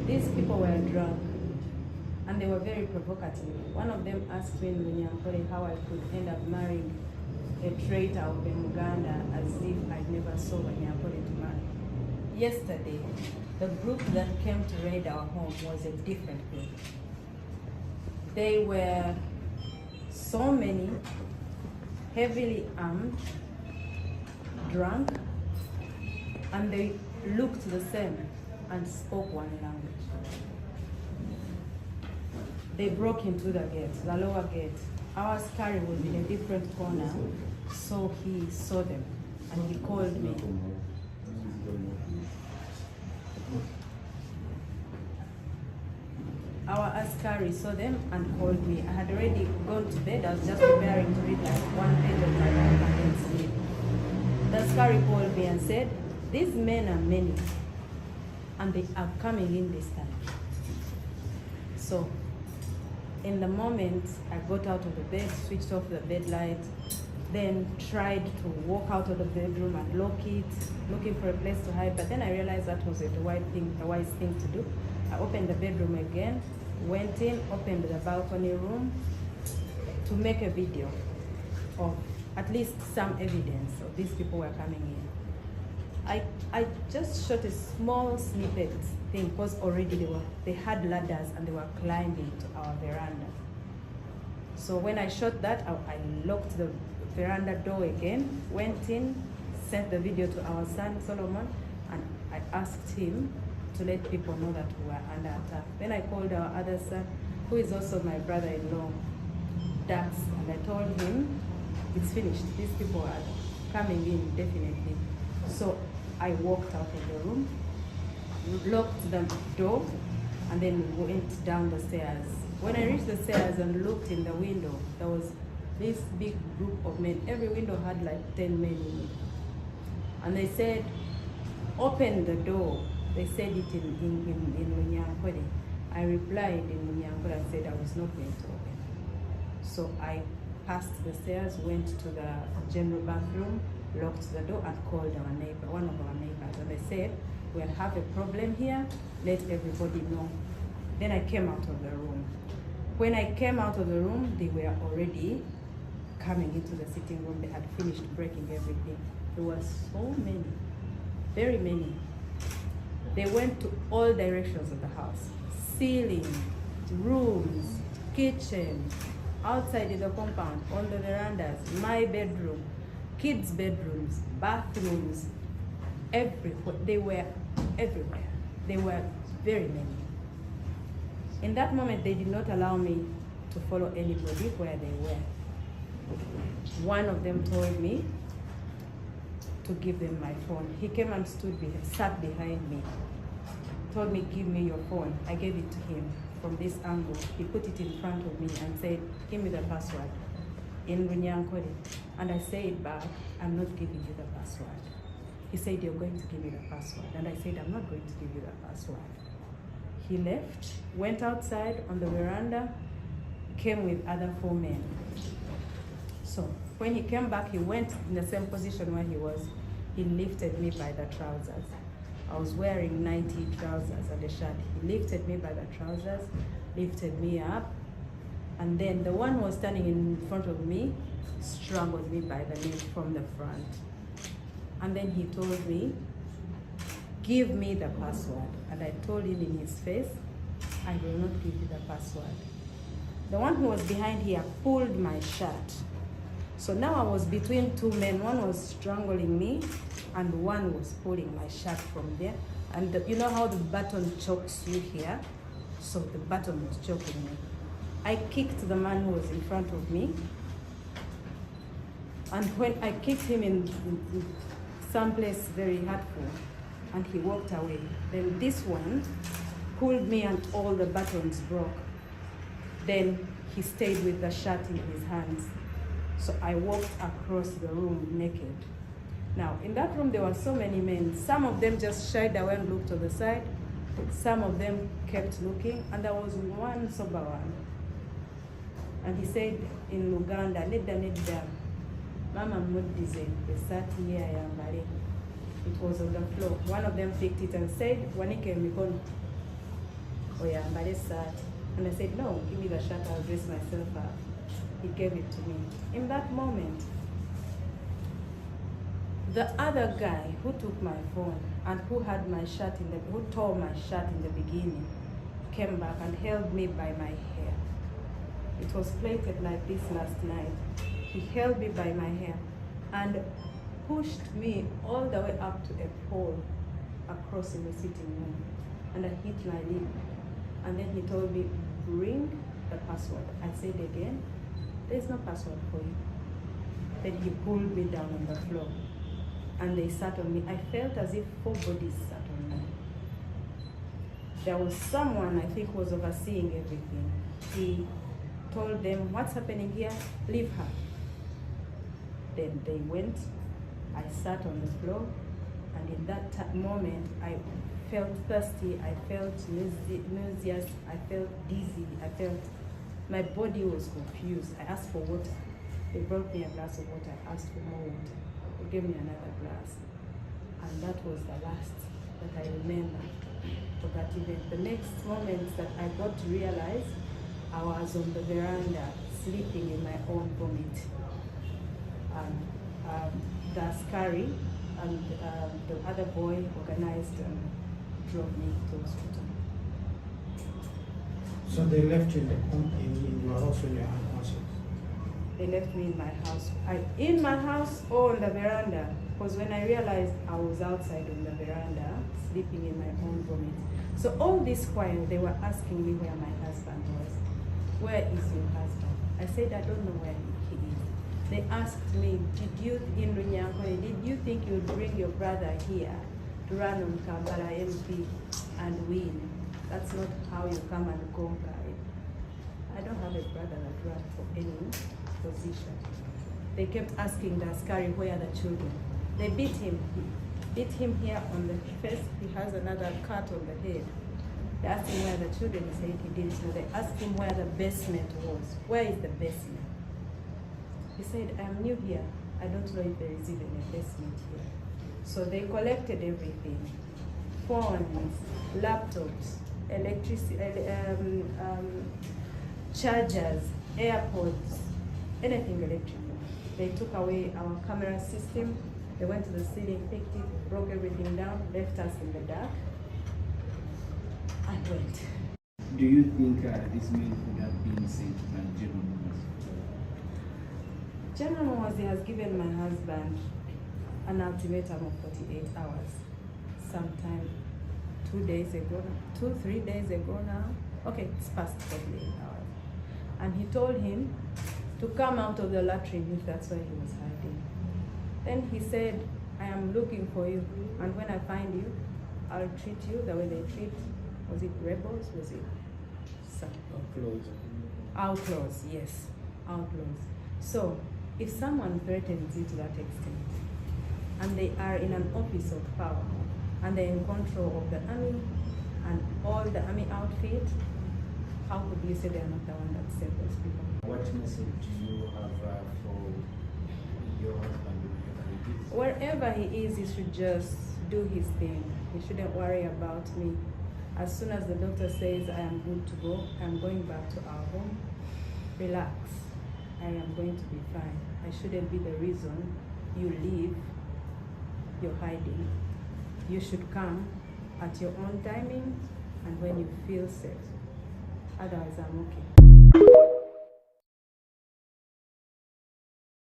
These people were drunk and they were very provocative. One of them asked me in Munyankore how I could end up marrying a traitor of Uganda as if I never saw Munyankore to marry. Yesterday, the group that came to raid our home was a different group. They were so many, heavily armed, drunk, and they looked the same and spoke one language. They broke into the gate, the lower gate. Our askari was in a different corner, so he saw them and he called me. Our askari saw them and called me. I had already gone to bed. I was just preparing to read like one page of my Bible and then sleep. The askari called me and said, "These men are many and they are coming in this time." So in the moment, I got out of the bed, switched off the bed light, then tried to walk out of the bedroom and lock it, looking for a place to hide. But then I realized that was a wise thing to do. I opened the bedroom again, went in, opened the balcony room to make a video of at least some evidence of these people were coming in. I just shot a small snippet thing because already they had ladders and they were climbing to our veranda. So when I shot that, I locked the veranda door again, went in, sent the video to our son Solomon, and I asked him to let people know that we were under attack. Then I called our other son, who is also my brother-in-law, Dax, and I told him, it's finished. These people are coming in, definitely. So I walked out of the room, locked the door, and then went down the stairs. When I reached the stairs and looked in the window, there was this big group of men. Every window had like 10 men in it. And they said, "Open the door." They said it in Munyankore. I replied in Munyankore and said I was not going to open. So I passed the stairs, went to the general bathroom, locked the door, and called our neighbor, one of our neighbors. And they said, "We'll have a problem here, let everybody know." Then I came out of the room. When I came out of the room, they were already coming into the sitting room. They had finished breaking everything. There were so many, very many. They went to all directions of the house. Ceiling, rooms, kitchen, outside in the compound, on the verandas, my bedroom, kids' bedrooms, bathrooms, everywhere. They were everywhere. They were very many. In that moment, they did not allow me to follow anybody where they were. One of them told me to give them my phone. He came and sat behind me, told me, "Give me your phone." I gave it to him from this angle. He put it in front of me and said, "Give me the password," in Runyankore. And I said back, "I'm not giving you the password." He said, "You're going to give me the password." And I said, "I'm not going to give you the password." He left, went outside on the veranda, came with other 4 men. So when he came back, he went in the same position where he was. He lifted me by the trousers. I was wearing 90 trousers and a shirt. He lifted me by the trousers, lifted me up, and then the one who was standing in front of me strangled me by the neck from the front. And then he told me, "Give me the password." And I told him in his face, "I will not give you the password." The one who was behind here pulled my shirt. So now I was between 2 men. One was strangling me and one was pulling my shirt from there. And you know how the button chokes you here? So the button was choking me. I kicked the man who was in front of me. And when I kicked him in someplace very hurtful, and he walked away, then this one pulled me and all the buttons broke. Then he stayed with the shirt in his hands. So I walked across the room naked. Now, in that room, there were so many men. Some of them just shied away and looked to the side. Some of them kept looking, and there was one sober one. And he said in Luganda, "Nedda, Mama Mudize, the sati here yambare." It was on the floor. One of them picked it and said, "Wanike mikono." oh yeah, but it's sad. And I said, no, give me the shirt, I'll dress myself up. He gave it to me. In that moment, the other guy who took my phone and who had my shirt who tore my shirt in the beginning, came back and held me by my hair. It was plaited like this last night. He held me by my hair and pushed me all the way up to a pole across in the sitting room. And I hit my lip. And then he told me, bring the password. I said again, there's no password for you. Then he pulled me down on the floor. And they sat on me. I felt as if 4 bodies sat on me. There was someone, I think, was overseeing everything. He told them, what's happening here? Leave her. Then they went. I sat on the floor. And in that moment, I felt thirsty. I felt nauseous. I felt dizzy. I felt my body was confused. I asked for water. They brought me a glass of water. I asked for more water. They gave me another glass. And that was the last that I remember for that event. The next moment that I got to realize, I was on the veranda sleeping in my own vomit. The askari and the other boy organized and drove me to hospital. So they left you in your house when you had house? They left me in my house. In my house or on the veranda, because when I realized I was outside on the veranda, sleeping in my own vomit. So all this while, they were asking me where my husband was. Where is your husband? I said, I don't know where he is. They asked me, did you think you'd bring your brother here to run on Kampala MP and win? That's not how you come and conquer it. I don't have a brother that ran for any position. They kept asking the askari, where are the children? They beat him. Beat him here on the face. He has another cut on the head. They asked him where the children. He said he didn't know. They asked him where the basement was. Where is the basement? He said, I'm new here. I don't know if there is even a basement here. So they collected everything. Phones, laptops, electricity, chargers, AirPods, anything electrical. They took away our camera system. They went to the ceiling, picked it, broke everything down, left us in the dark, and went. Do you think this man could have been sent by General Motors? General Motors has given my husband an ultimatum of 48 hours. Sometime 3 days ago now. Okay, it's past 48 hours. And he told him to come out of the latrine if that's where he was hiding. Then he said, I am looking for you, and when I find you, I'll treat you the way they treat, was it rebels? Was it outlaws? Yes, outlaws. So, if someone threatens you to that extent, and they are in an office of power, and they're in control of the army, and all the army outfit, how could you say they're not the one that saved those people? What message do you have for your husband Wherever he is, he should just do his thing. He shouldn't worry about me. As soon as the doctor says I am good to go, I'm going back to our home. Relax. I am going to be fine. I shouldn't be the reason you leave. You're hiding. You should come at your own timing and when you feel safe. Otherwise, I'm okay.